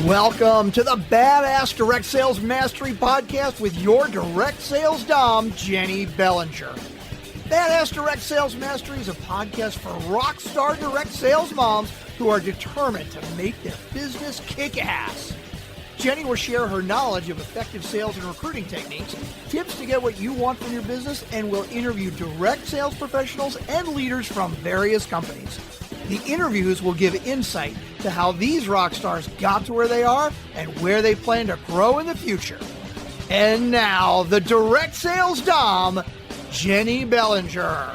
Welcome to the Badass Direct Sales Mastery Podcast with your direct sales dom, Jenny Bellinger. Badass Direct Sales Mastery is a podcast for rock star direct sales moms who are determined to make their business kick ass. Jenny will share her knowledge of effective sales and recruiting techniques, tips to get what you want from your business, and will interview direct sales professionals and leaders from various companies. The interviews will give insight to how these rock stars got to where they are and where they plan to grow in the future. And now, the direct sales dom, Jenny Bellinger.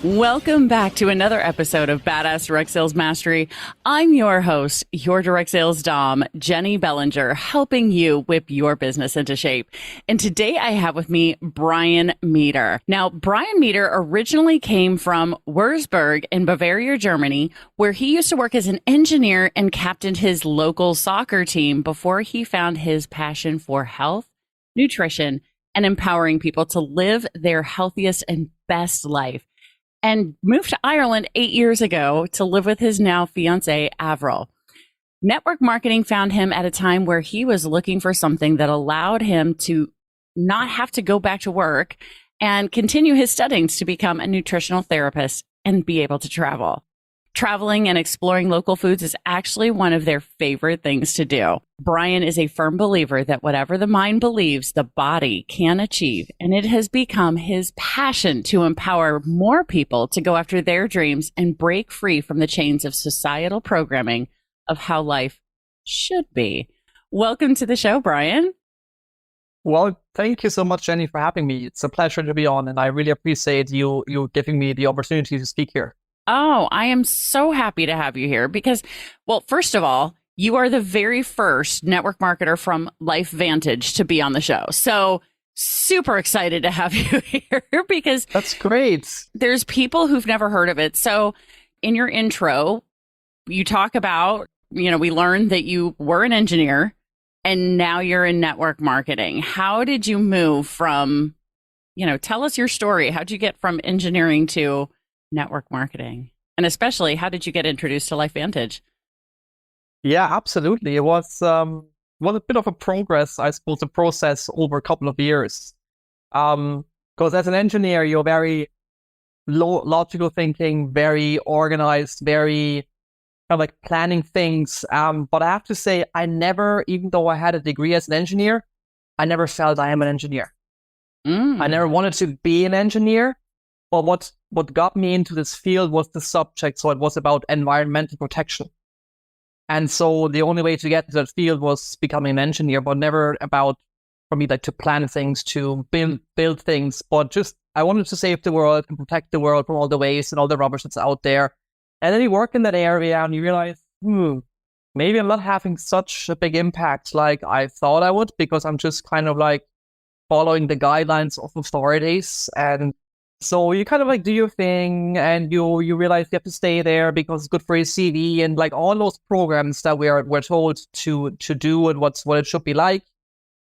Welcome back to another episode of Badass Direct Sales Mastery. I'm your host, your direct sales dom, Jenny Bellinger, helping you whip your business into shape. And today I have with me Brian Meter. Now, Brian Meter originally came from Wuerzburg in Bavaria, Germany, where he used to work as an engineer and captained his local soccer team before he found his passion for health, nutrition, and empowering people to live their healthiest and best life, and moved to Ireland 8 years ago to live with his now-fiancée, Avril. Network marketing found him at a time where he was looking for something that allowed him to not have to go back to work and continue his studies to become a nutritional therapist and be able to travel. Traveling and exploring local foods is actually one of their favorite things to do. Brian is a firm believer that whatever the mind believes, the body can achieve, and it has become his passion to empower more people to go after their dreams and break free from the chains of societal programming of how life should be. Welcome to the show, Brian. Well, thank you so much, Jenny, for having me. It's a pleasure to be on, and I really appreciate you giving me the opportunity to speak here. Oh, I am so happy to have you here because, well, first of all, you are the very first network marketer from LifeVantage to be on the show. So super excited to have you here because that's great. There's people who've never heard of it. So in your intro, you talk about, we learned that you were an engineer and now you're in network marketing. How did you move from, tell us your story. How'd you get from engineering to network marketing? And especially, how did you get introduced to LifeVantage? Yeah, absolutely. It was a bit of a progress, I suppose, a process over a couple of years. Because as an engineer, you're very logical thinking, very organized, very kind of like planning things. But I have to say, I never, even though I had a degree as an engineer, I never felt I am an engineer. I never wanted to be an engineer. But what got me into this field was the subject. So it was about environmental protection. And so the only way to get to that field was becoming an engineer, but never about, for me, like to plan things, to build things, but just, I wanted to save the world and protect the world from all the waste and all the rubbish that's out there. And then you work in that area and you realize, maybe I'm not having such a big impact like I thought I would, because I'm just kind of like following the guidelines of authorities. And so you kind of like do your thing and you realize you have to stay there because it's good for your CV and like all those programs that we're told to do and what it should be like.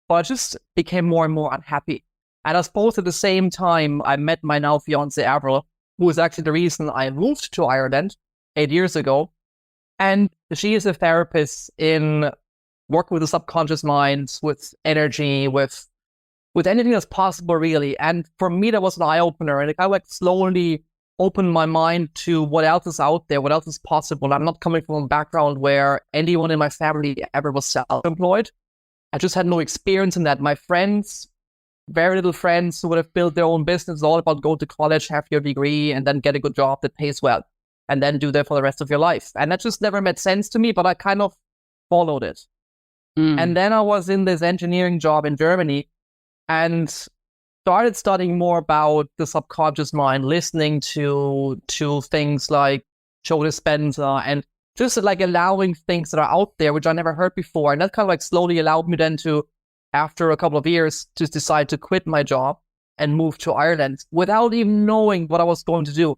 But I just became more and more unhappy. And I suppose at the same time, I met my now fiancée Avril, who is actually the reason I moved to Ireland 8 years ago. And she is a therapist in working with the subconscious mind, with energy, with anything that's possible, really. And for me, that was an eye-opener. And it kind of like slowly opened my mind to what else is out there, what else is possible. I'm not coming from a background where anyone in my family ever was self-employed. I just had no experience in that. My friends, very little friends who would have built their own business, all about go to college, have your degree, and then get a good job that pays well, and then do that for the rest of your life. And that just never made sense to me, but I kind of followed it. And then I was in this engineering job in Germany, and started studying more about the subconscious mind, listening to things like Joe Dispenza and just like allowing things that are out there, which I never heard before. And that kind of like slowly allowed me then to, after a couple of years, just decide to quit my job and move to Ireland without even knowing what I was going to do.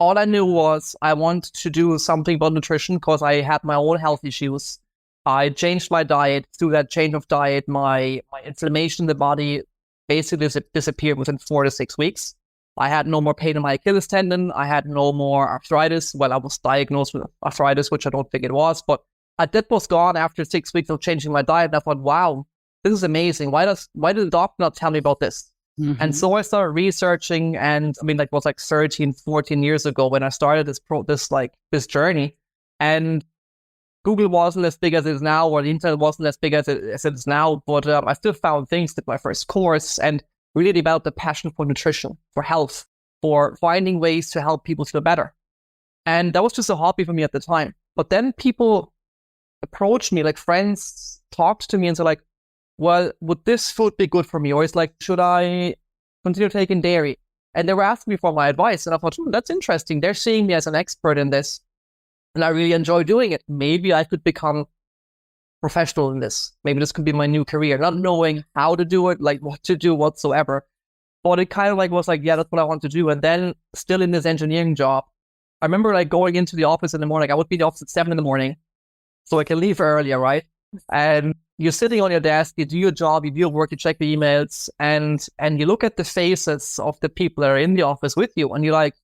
All I knew was I wanted to do something about nutrition because I had my own health issues. I changed my diet. Through that change of diet, my inflammation in the body basically disappeared within 4 to 6 weeks. I had no more pain in my Achilles tendon. I had no more arthritis. Well, I was diagnosed with arthritis, which I don't think it was, but that was gone after 6 weeks of changing my diet. And I thought, wow, this is amazing. Why did the doctor not tell me about this? Mm-hmm. And so I started researching, and I mean, like, it was like 13, 14 years ago when I started this journey. And Google wasn't as big as it is now, or the internet wasn't as big as it is now, but I still found things, did my first course, and really developed a passion for nutrition, for health, for finding ways to help people feel better. And that was just a hobby for me at the time. But then people approached me, like friends talked to me and said, like, well, would this food be good for me? Or it's like, should I continue taking dairy? And they were asking me for my advice. And I thought, that's interesting. They're seeing me as an expert in this. And I really enjoy doing it. Maybe I could become professional in this. Maybe this could be my new career, not knowing how to do it, like what to do whatsoever. But it kind of like was like, yeah, that's what I want to do. And then still in this engineering job, I remember like going into the office in the morning. I would be in the office at 7 a.m, so I can leave earlier, right? And you're sitting on your desk, you do your job, you do your work, you check the emails, and you look at the faces of the people that are in the office with you, and you're like,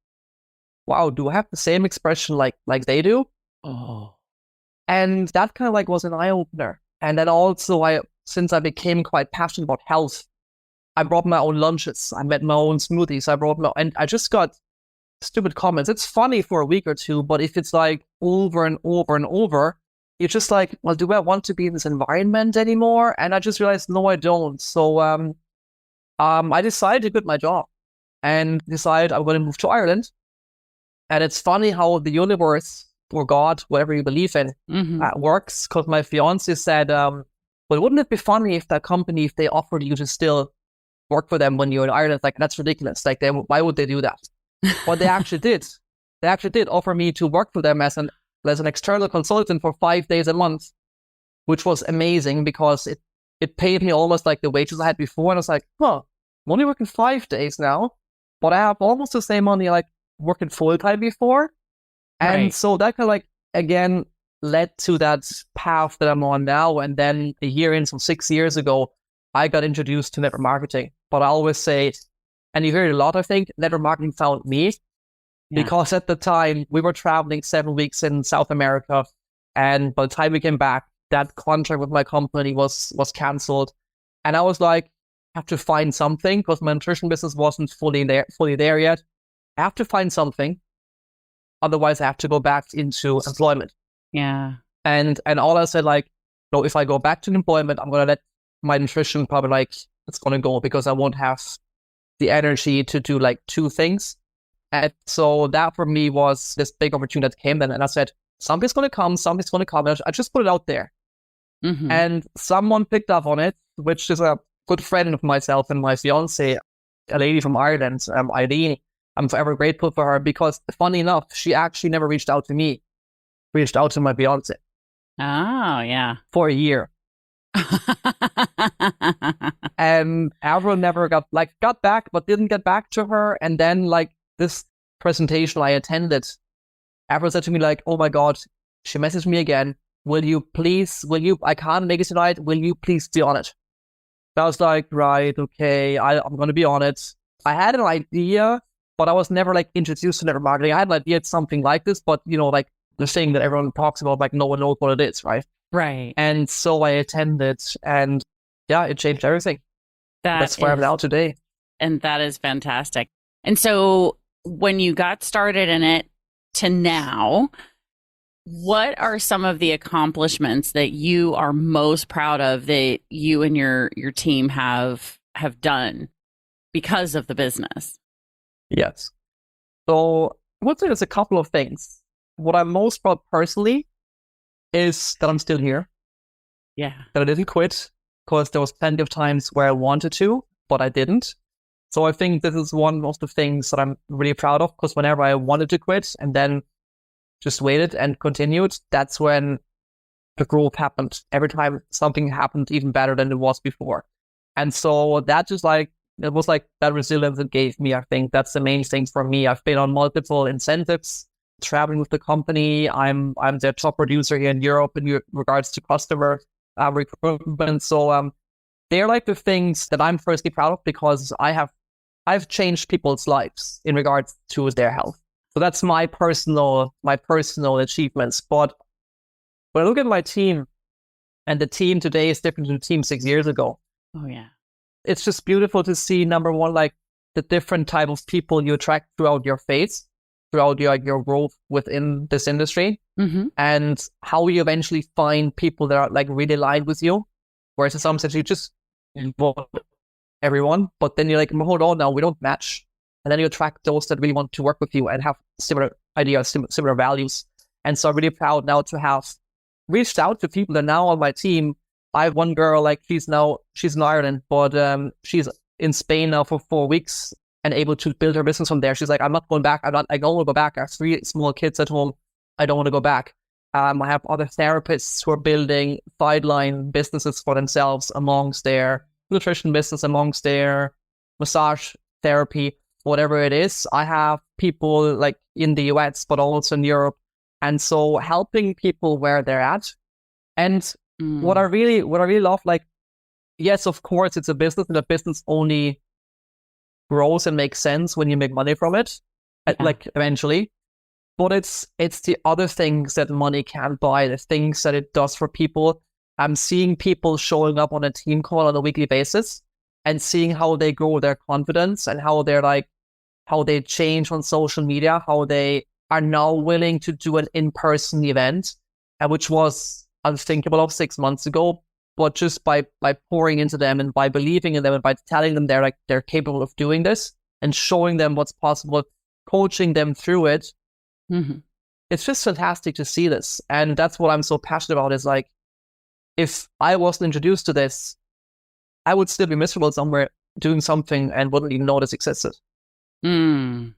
wow, do I have the same expression like they do? Oh. And that kind of like was an eye-opener. And then also, since I became quite passionate about health, I brought my own lunches. I made my own smoothies. And I just got stupid comments. It's funny for a week or two, but if it's like over and over and over, you're just like, well, do I want to be in this environment anymore? And I just realized, no, I don't. So I decided to quit my job and decided I'm going to move to Ireland. And it's funny how the universe or God, whatever you believe in, works. Because my fiance said, well, wouldn't it be funny if that company, if they offered you to still work for them when you're in Ireland? Like, that's ridiculous. Like, why would they do that? But they actually did. They actually did offer me to work for them as an external consultant for 5 days a month, which was amazing because it paid me almost like the wages I had before. And I was like, I'm only working 5 days now, but I have almost the same money like working full time before. And right. So that kind of like, again, led to that path that I'm on now. And then a year in, so 6 years ago, I got introduced to network marketing. But I always say, and you hear it a lot, I think, network marketing found me. Yeah. Because at the time, we were traveling 7 weeks in South America. And by the time we came back, that contract with my company was canceled. And I was like, I have to find something because my nutrition business wasn't fully there yet. I have to find something. Otherwise, I have to go back into employment. Yeah. And all I said, like, no, if I go back to employment, I'm going to let my nutrition probably like, it's going to go because I won't have the energy to do like two things. And so that for me was this big opportunity that came then. And I said, something's going to come. And I just put it out there. Mm-hmm. And someone picked up on it, which is a good friend of myself and my fiance, a lady from Ireland, Eileen. I'm forever grateful for her because, funny enough, she actually never reached out to me. Reached out to my fiance. Oh, yeah. For a year. And Avril never got back, but didn't get back to her. And then like this presentation I attended, Avril said to me like, oh my God, she messaged me again. I can't make it tonight. Will you please be on it? I was like, right, okay, I'm going to be on it. I had an idea, but I was never like introduced to network marketing. I had an idea it's something like this, but you know, like the thing that everyone talks about, like no one knows what it is, right? Right. And so I attended, and yeah, it changed everything. That's where I'm now today. And that is fantastic. And so when you got started in it to now, what are some of the accomplishments that you are most proud of that you and your team have done because of the business? Yes. So I would say there's a couple of things. What I'm most proud personally is that I'm still here. Yeah. That I didn't quit because there was plenty of times where I wanted to, but I didn't. So I think this is one of the things that I'm really proud of because whenever I wanted to quit and then just waited and continued, that's when the growth happened. Every time something happened even better than it was before. And so that just like, it was like that resilience it gave me. I think that's the main thing for me. I've been on multiple incentives, traveling with the company. I'm the top producer here in Europe in regards to customer recruitment. So they're like the things that I'm firstly proud of because I have I've changed people's lives in regards to their health. So that's my personal achievements. But when I look at my team, and the team today is different from the team 6 years ago. Oh yeah. It's just beautiful to see, number one, like the different type of people you attract throughout your phase, throughout your growth within this industry, and how you eventually find people that are like really aligned with you. Whereas in some sense you just involve everyone, but then you're like, hold on now, we don't match. And then you attract those that really want to work with you and have similar ideas, similar values. And so I'm really proud now to have reached out to people that are now on my team. I have one girl, like she's in Ireland, but she's in Spain now for 4 weeks and able to build her business from there. She's like, I'm not going back. I don't want to go back. I have 3 small kids at home. I don't want to go back. I have other therapists who are building sideline businesses for themselves amongst their nutrition business, amongst their massage therapy, whatever it is. I have people like in the US, but also in Europe. And so helping people where they're at. And what I really love, like, yes, of course, it's a business, and a business only grows and makes sense when you make money from it, like eventually. But it's the other things that money can't buy, the things that it does for people. I'm seeing people showing up on a team call on a weekly basis and seeing how they grow their confidence and how they change on social media, how they are now willing to do an in-person event, which was unthinkable of 6 months ago. But just by pouring into them and by believing in them and by telling them they're capable of doing this and showing them what's possible, coaching them through it, it's just fantastic to see this. And that's what I'm so passionate about, is like, if I wasn't introduced to this, I would still be miserable somewhere doing something and wouldn't even know this existed. And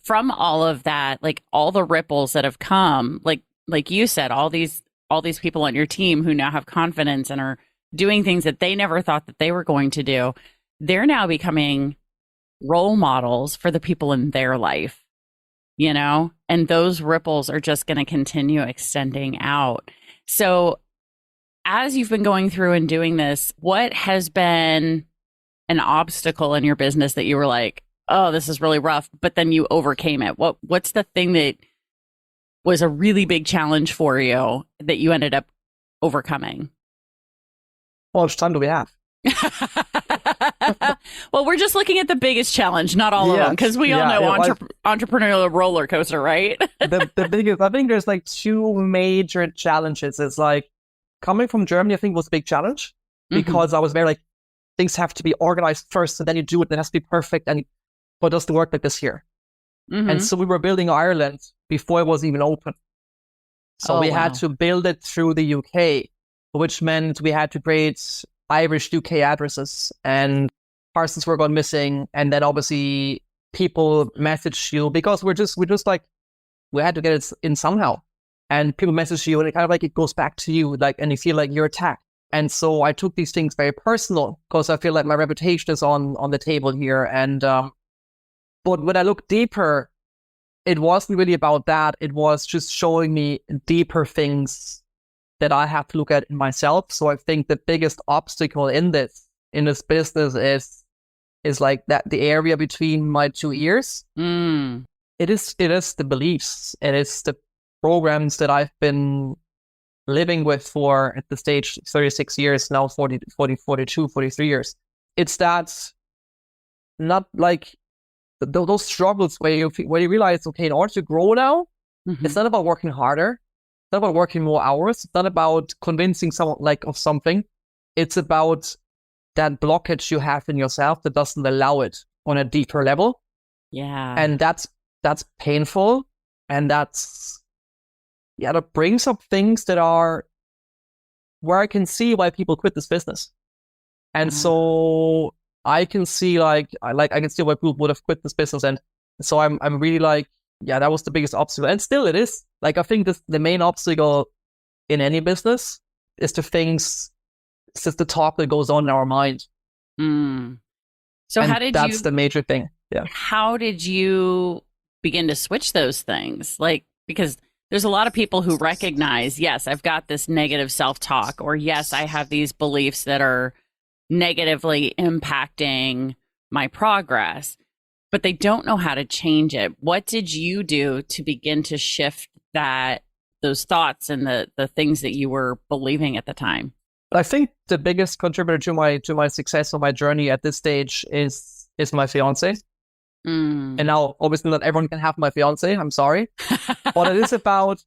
from all of that, like all the ripples that have come, like you said, all these people on your team who now have confidence and are doing things that they never thought that they were going to do, they're now becoming role models for the people in their life, you know, and those ripples are just going to continue extending out. So as you've been going through and doing this, what has been an obstacle in your business that you were like, oh, this is really rough, but then you overcame it? What's the thing that was a really big challenge for you that you ended up overcoming? How much time do we have? Well, we're just looking at the biggest challenge, not all of them, because we all know entrepreneurial roller coaster, right? the biggest, I think there's like 2 major challenges. It's like, coming from Germany, I think was a big challenge, because I was very like, things have to be organized first, and then you do it, and it has to be perfect. But it doesn't work like this here. And so we were building Ireland before it was even open. So we had to build it through the UK, which meant we had to create Irish UK addresses, and parcels were gone missing. And then obviously people message you, because we're just like, we had to get it in somehow. And people message you, and it kind of like, it goes back to you, like, and you feel like you're attacked. And so I took these things very personal, because I feel like my reputation is on the table here. And but when I look deeper, it wasn't really about that. It was just showing me deeper things that I have to look at in myself. So I think the biggest obstacle in this business is like that, the area between my 2 ears. It is the beliefs. It is the programs that I've been living with for, at the stage, 36 years now, 40, 42, 43 years. It's that, not like those struggles where you realize, okay, in order to grow now, it's not about working harder, it's not about working more hours, it's not about convincing someone like of something. It's about that blockage you have in yourself that doesn't allow it on a deeper level. Yeah. And that's painful, and that brings up things that are where I can see why people quit this business. And so I can see I can see why people would have quit this business. And so I'm really like, that was the biggest obstacle. And still it is. Like, I think the main obstacle in any business is it's just the talk that goes on in our mind. So that's the major thing. Yeah. How did you begin to switch those things? Like, because there's a lot of people who recognize, yes, I've got this negative self-talk, or yes, I have these beliefs that are negatively impacting my progress, but they don't know how to change it. What did you do to begin to shift those thoughts and the things that you were believing at the time? I think the biggest contributor to my success or my journey at this stage is my fiance. And now, obviously, not everyone can have my fiance. I'm sorry, but it is about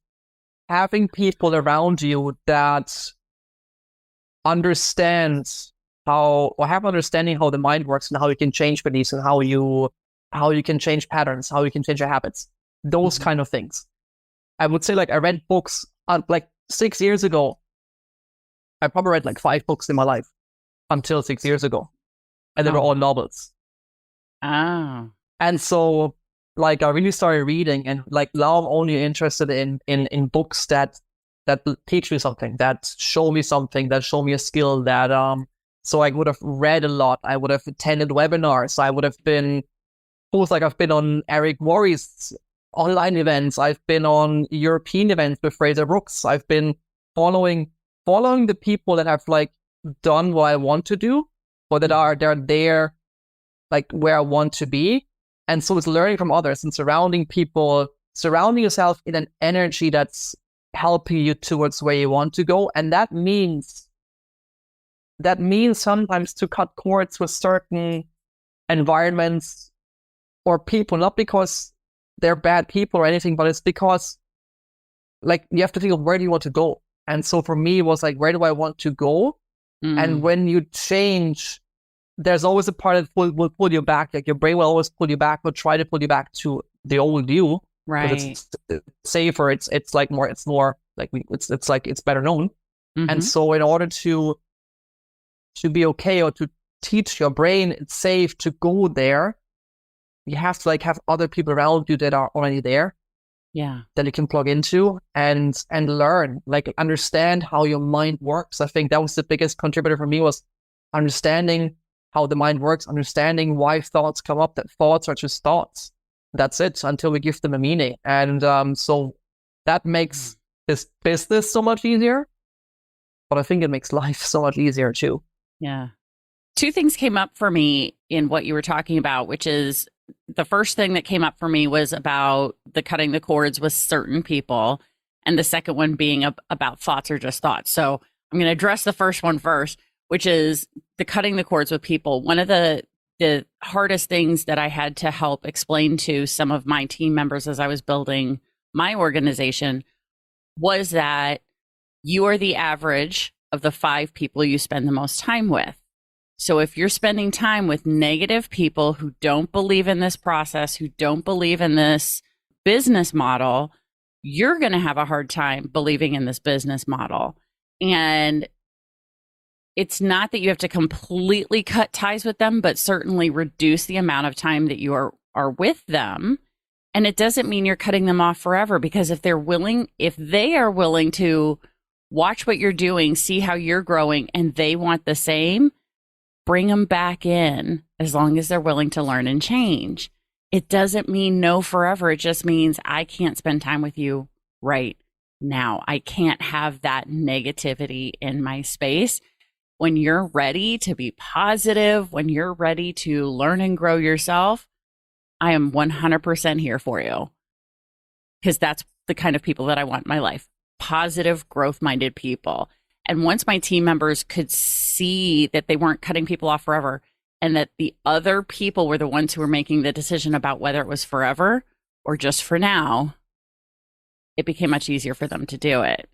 having people around you that understand have understanding how the mind works and how you can change beliefs and how you can change patterns, how you can change your habits, those kind of things. I would say, like, I read books like 6 years ago. I probably read like 5 books in my life until 6 years ago, and they were all novels. Oh. And so, like, I really started reading, and like now I'm only interested in books that teach me something, that show me something, that show me a skill. So I would have read a lot. I would have attended webinars. I would have been, I've been on Eric Worre's online events. I've been on European events with Fraser Brooks. I've been following the people that have like done what I want to do, or they're there, like where I want to be. And so it's learning from others and surrounding yourself in an energy that's helping you towards where you want to go. And that means sometimes to cut cords with certain environments or people, not because they're bad people or anything, but it's because, like, you have to think of where do you want to go. And so for me, it was like, where do I want to go? And when you change, there's always a part that will pull you back. Like, your brain will always pull you back, but try to pull you back to the old you. Right. It's safer. It's better known. And so in order to be okay, or to teach your brain it's safe to go there, you have to like have other people around you that are already there. Yeah. That you can plug into and learn, like understand how your mind works. I think that was the biggest contributor for me, was understanding how the mind works, understanding why thoughts come up, that thoughts are just thoughts. That's it, until we give them a meaning. And so that makes this business so much easier, but I think it makes life so much easier too. Yeah. 2 things came up for me in what you were talking about, which is, the first thing that came up for me was about the cutting the cords with certain people. And the second one being about thoughts are just thoughts. So I'm going to address the first one first, which is the cutting the cords with people. One of the hardest things that I had to help explain to some of my team members as I was building my organization was that you are the average of the 5 people you spend the most time with. So if you're spending time with negative people who don't believe in this process, who don't believe in this business model, you're going to have a hard time believing in this business model. And it's not that you have to completely cut ties with them, but certainly reduce the amount of time that you are with them. And it doesn't mean you're cutting them off forever, because if they are willing to watch what you're doing, see how you're growing, and they want the same, bring them back in, as long as they're willing to learn and change. It doesn't mean no forever. It just means I can't spend time with you right now. I can't have that negativity in my space. When you're ready to be positive, when you're ready to learn and grow yourself, I am 100% here for you, because that's the kind of people that I want in my life. Positive, growth-minded people. And once my team members could see that they weren't cutting people off forever, and that the other people were the ones who were making the decision about whether it was forever or just for now, it became much easier for them to do it.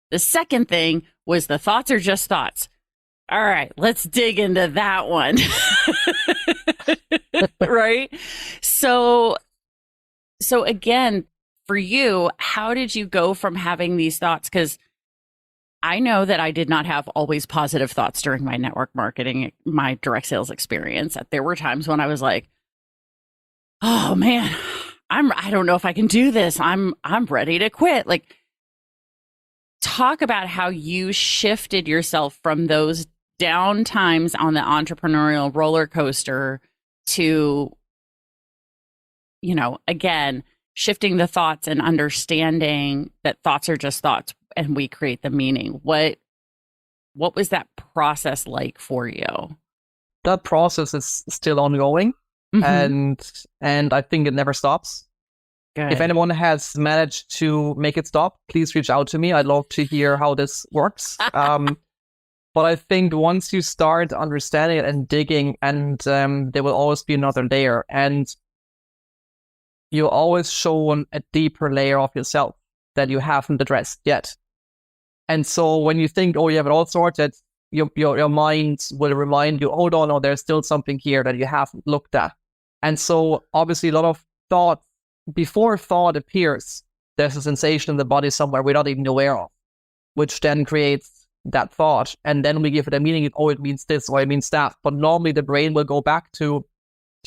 The second thing was the thoughts are just thoughts. All right, let's dig into that one. Right? So again, for you, how did you go from having these thoughts? Because I know that I did not have always positive thoughts during my network marketing, my direct sales experience. There were times when I was like, oh man, I don't know if I can do this. I'm ready to quit. Like, talk about how you shifted yourself from those down times on the entrepreneurial roller coaster to, again, shifting the thoughts and understanding that thoughts are just thoughts and we create the meaning. What was that process like for you? that process is still ongoing, Mhm. and I think it never stops. Good. If anyone has managed to make it stop, please reach out to me. I'd love to hear how this works. But I think once you start understanding it and digging, and there will always be another layer, and you're always shown a deeper layer of yourself that you haven't addressed yet. And so when you think, oh, you have it all sorted, your mind will remind you, oh, no, there's still something here that you haven't looked at. And so obviously a lot of thought, before thought appears, there's a sensation in the body somewhere we're not even aware of, which then creates that thought. And then we give it a meaning, oh, it means this or it means that. But normally the brain will go back to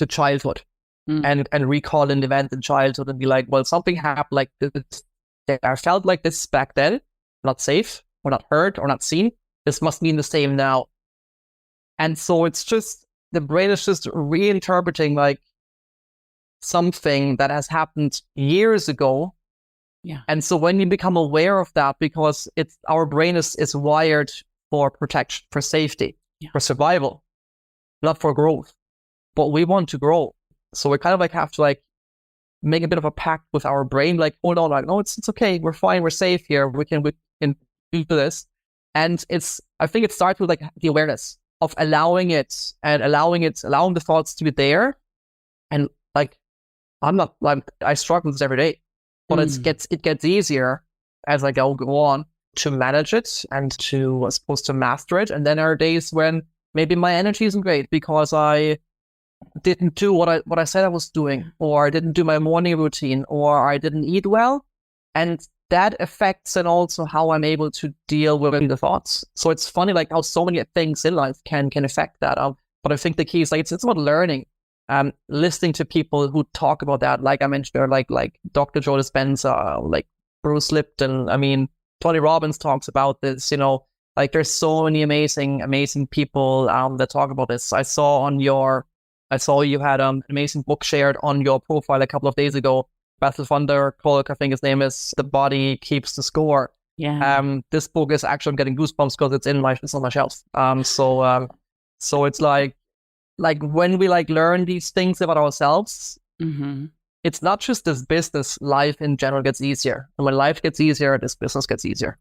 childhood and recall an event in childhood and be like, well, something happened like this. I felt like this back then, not safe or not heard or not seen. This must mean the same now. And so it's just, the brain is just reinterpreting like something that has happened years ago. Yeah. And so when you become aware of that, because it's, our brain is wired for protection, for safety, for survival, not for growth. But we want to grow. So we kind of like have to like make a bit of a pact with our brain, like, oh no, like, no, it's okay, we're fine, we're safe here, we can do this. And I think it starts with like the awareness of allowing it and allowing the thoughts to be there. And like, I struggle with this every day, but it gets easier as I go on to manage it and to, I suppose, to master it. And then there are days when maybe my energy isn't great because I didn't do what I said I was doing, or I didn't do my morning routine, or I didn't eat well. And that affects and also how I'm able to deal with the thoughts. So it's funny like how so many things in life can affect that. But I think the key is like it's about learning, listening to people who talk about that, like I mentioned earlier, like Dr. Joe Dispenza, like Bruce Lipton. I mean, Tony Robbins talks about this, like there's so many amazing people that talk about this. I saw you had an amazing book shared on your profile a couple of days ago. Bethel van der Kolk, I think his name is, The Body Keeps the Score. Yeah. This book is actually, I'm getting goosebumps because it's on my shelf. So it's like when we like learn these things about ourselves, it's not just this business, life in general gets easier. And when life gets easier, this business gets easier.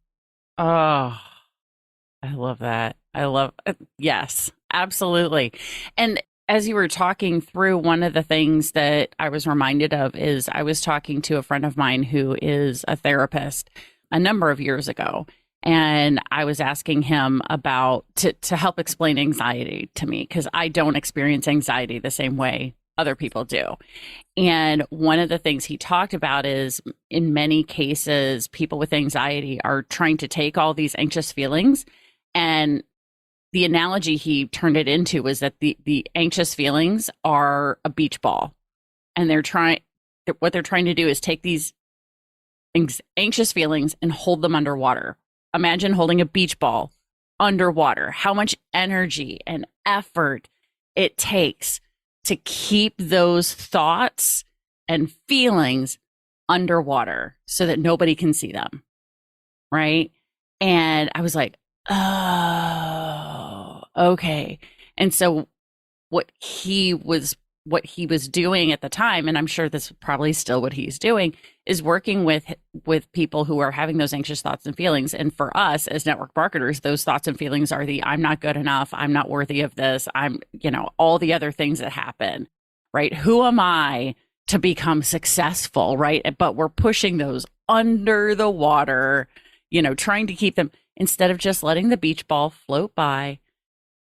Oh, I love that. Yes, absolutely. And as you were talking through, one of the things that I was reminded of is I was talking to a friend of mine who is a therapist a number of years ago. And I was asking him about to help explain anxiety to me, because I don't experience anxiety the same way other people do. And one of the things he talked about is in many cases, people with anxiety are trying to take all these anxious feelings, and the analogy he turned it into was that the anxious feelings are a beach ball, and what they're trying to do is take these anxious feelings and hold them underwater. Imagine holding a beach ball underwater, how much energy and effort it takes to keep those thoughts and feelings underwater so that nobody can see them. Right. And I was like, oh, okay. And so what he was doing at the time, and I'm sure this is probably still what he's doing, is working with people who are having those anxious thoughts and feelings. And for us as network marketers, those thoughts and feelings are I'm not good enough, I'm not worthy of this, I'm, all the other things that happen, right? Who am I to become successful, right? But we're pushing those under the water, trying to keep them, instead of just letting the beach ball float by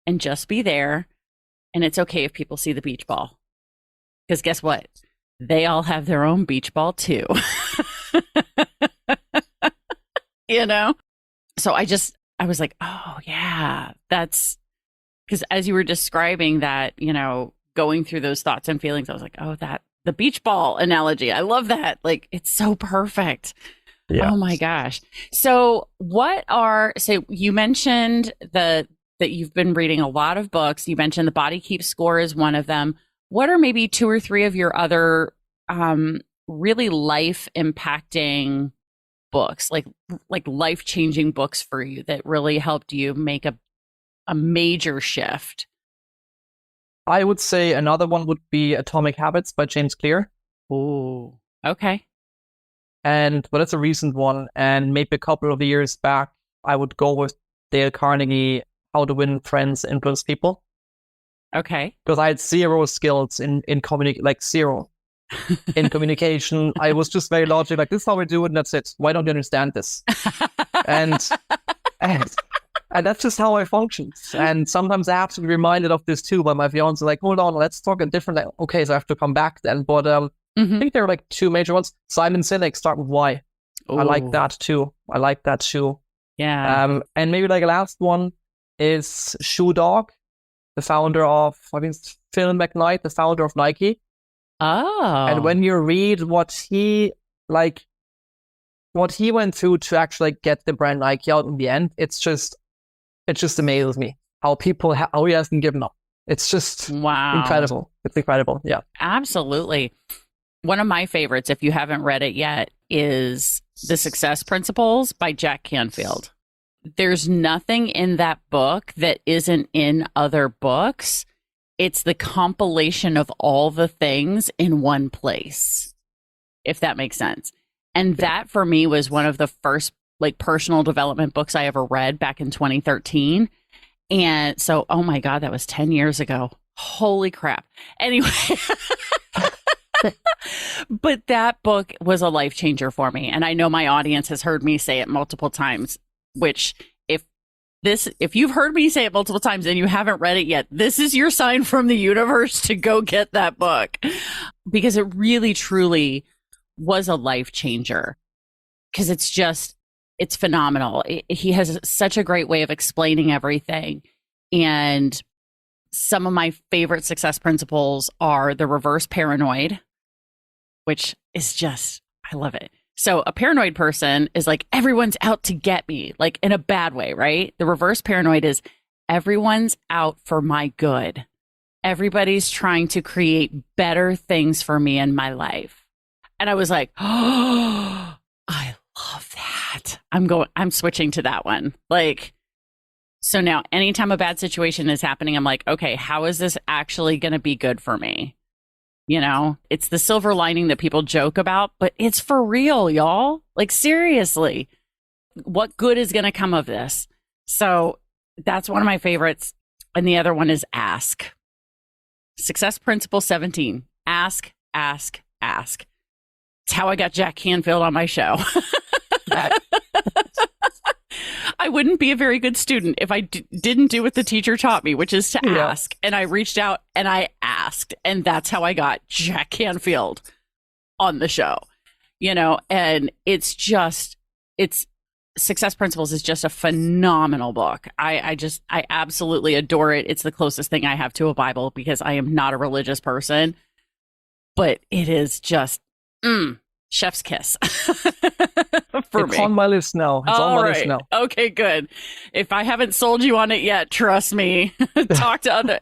and just be there. And it's okay if people see the beach ball, because guess what? They all have their own beach ball too. So I was like, oh yeah, that's because as you were describing that, going through those thoughts and feelings, I was like, oh, that the beach ball analogy. I love that. Like, it's so perfect. Yeah. Oh my gosh. So you mentioned that you've been reading a lot of books. You mentioned The Body Keeps Score is one of them. What are maybe 2 or 3 of your other really life impacting books, like life changing books for you that really helped you make a major shift? I would say another one would be Atomic Habits by James Clear. Ooh, okay. But that's a recent one. And maybe a couple of years back, I would go with Dale Carnegie, How to Win Friends, Influence People. Okay. Because I had zero skills in zero in communication. I was just very logical, like, this is how we do it, and that's it. Why don't you understand this? and, and that's just how I functioned. And sometimes I have to be reminded of this too by my fiance, like, hold on, let's talk a different, okay, so I have to come back then. But I think there are like two major ones. Simon Sinek, Start With Why. Ooh. I like that too. Yeah. And maybe like a last one is Shoe Dog, the founder of, Phil McKnight, the founder of Nike. Oh. And when you read what he went through to actually get the brand Nike out in the end, it just amazes me how he hasn't given up. It's just incredible. It's incredible. Yeah. Absolutely. One of my favorites, if you haven't read it yet, is The Success Principles by Jack Canfield. There's nothing in that book that isn't in other books. It's the compilation of all the things in one place, if that makes sense. And that for me was one of the first like personal development books I ever read back in 2013. And so, oh my God, that was 10 years ago. Holy crap. Anyway, but that book was a life changer for me. And I know my audience has heard me say it multiple times, which if you've heard me say it multiple times and you haven't read it yet, this is your sign from the universe to go get that book, because it really, truly was a life changer, because it's phenomenal. He has such a great way of explaining everything. And some of my favorite success principles are the reverse paranoid, which is I love it. So a paranoid person is like, everyone's out to get me, like in a bad way, right? The reverse paranoid is everyone's out for my good. Everybody's trying to create better things for me in my life. And I was like, oh, I love that. I'm switching to that one. Like, so now anytime a bad situation is happening, I'm like, okay, how is this actually going to be good for me? You know, it's the silver lining that people joke about, but it's for real, y'all. Like, seriously, what good is going to come of this? So that's one of my favorites. And the other one is ask. Success Principle 17. Ask, ask, ask. It's how I got Jack Canfield on my show. I wouldn't be a very good student if I didn't do what the teacher taught me, which is to ask. And I reached out and I asked. And that's how I got Jack Canfield on the show. You know, and it's Success Principles is just a phenomenal book. I absolutely adore it. It's the closest thing I have to a Bible, because I am not a religious person. But it is just, chef's kiss. It's on my list now. List now. Okay, good. If I haven't sold you on it yet, trust me. Talk to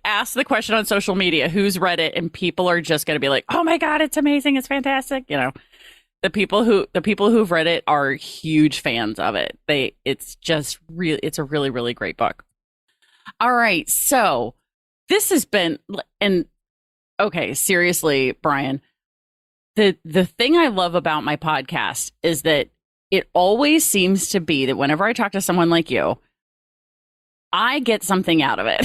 ask the question on social media, who's read it, and people are just going to be like, "Oh my God, it's amazing, it's fantastic." You know, the people who've read it are huge fans of it. It's a really, really great book. All right, so this has been, and okay, seriously, Brian. The thing I love about my podcast is that it always seems to be that whenever I talk to someone like you, I get something out of it.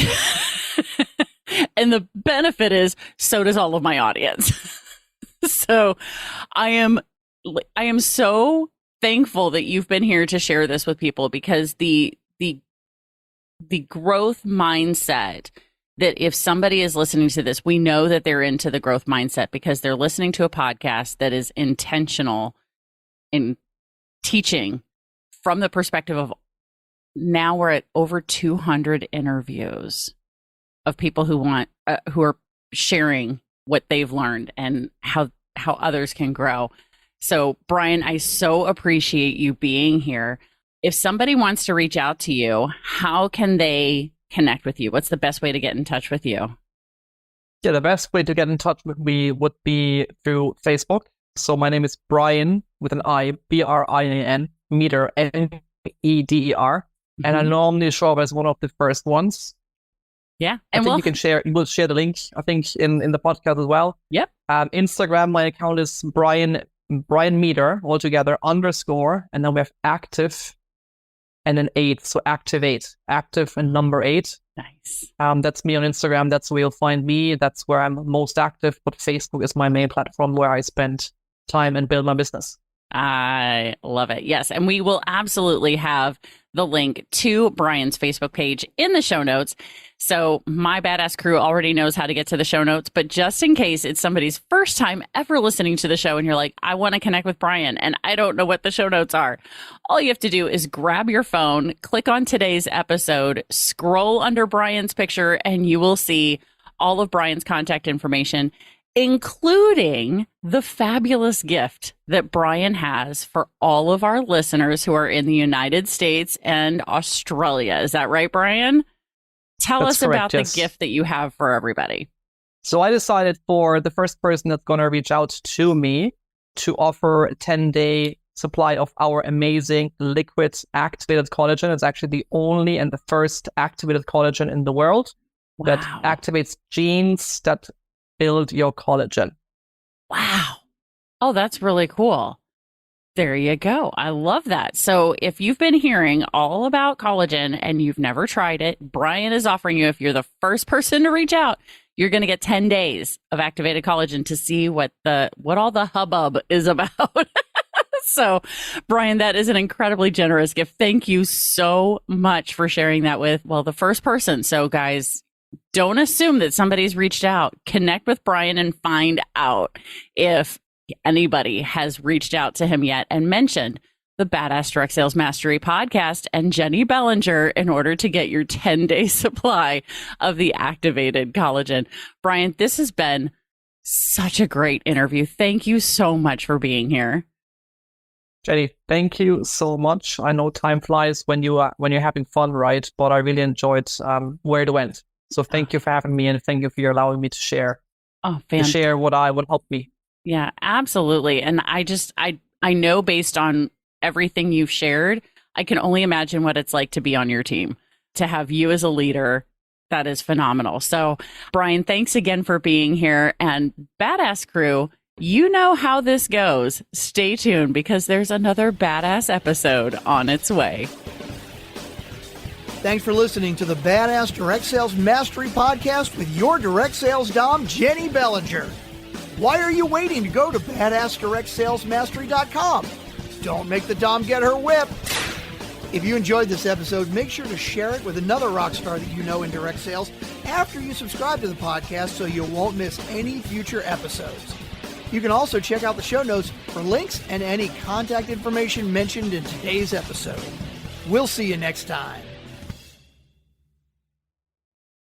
And the benefit is, so does all of my audience. So I am so thankful that you've been here to share this with people, because the growth mindset, that if somebody is listening to this, we know that they're into the growth mindset because they're listening to a podcast that is intentional in teaching from the perspective of, now we're at over 200 interviews of people who are sharing what they've learned and how others can grow. So, Brian, I so appreciate you being here. If somebody wants to reach out to you, how can they connect with you? What's the best way to get in touch with you? Yeah, the best way to get in touch with me would be through Facebook. So my name is Brian with an I, Brian, Meter, Meder. And I normally show up as one of the first ones. Yeah. I think we'll share the link, I think, in the podcast as well. Yep. Instagram, my account is Brian Meter altogether _ and then we have active and then 8. So activate, active and number 8. Nice. That's me on Instagram. That's where you'll find me. That's where I'm most active. But Facebook is my main platform where I spend time and build my business. I love it. Yes. And we will absolutely have the link to Brian's Facebook page in the show notes. So my badass crew already knows how to get to the show notes. But just in case it's somebody's first time ever listening to the show and you're like, I want to connect with Brian and I don't know what the show notes are. All you have to do is grab your phone, click on today's episode, scroll under Brian's picture, and you will see all of Brian's contact information, including the fabulous gift that Brian has for all of our listeners who are in the United States and Australia. Is that right, Brian? Tell us about the gift that you have for everybody. So I decided for the first person that's going to reach out to me to offer a 10-day supply of our amazing liquid activated collagen. It's actually the only and the first activated collagen in the world that activates genes that build your collagen. Wow. Oh, that's really cool. There you go. I love that. So if you've been hearing all about collagen and you've never tried it, Brian is offering you, if you're the first person to reach out, you're going to get 10 days of activated collagen to see what all the hubbub is about. So, Brian, that is an incredibly generous gift. Thank you so much for sharing that with, the first person. So, guys, don't assume that somebody's reached out. Connect with Brian and find out if anybody has reached out to him yet and mentioned the Badass Direct Sales Mastery podcast and Jenny Bellinger in order to get your 10-day supply of the activated collagen. Brian, this has been such a great interview. Thank you so much for being here. Jenny, thank you so much. I know time flies when you're having fun, right? But I really enjoyed where it went. So thank you for having me, and thank you for allowing me to share. To share what would help me. Yeah, absolutely. And I know based on everything you've shared, I can only imagine what it's like to be on your team, to have you as a leader. That is phenomenal. So, Brian, thanks again for being here. And Badass Crew, you know how this goes. Stay tuned because there's another badass episode on its way. Thanks for listening to the Badass Direct Sales Mastery Podcast with your direct sales dom, Jenny Bellinger. Why are you waiting to go to badassdirectsalesmastery.com? Don't make the dom get her whip. If you enjoyed this episode, make sure to share it with another rock star that you know in direct sales after you subscribe to the podcast so you won't miss any future episodes. You can also check out the show notes for links and any contact information mentioned in today's episode. We'll see you next time.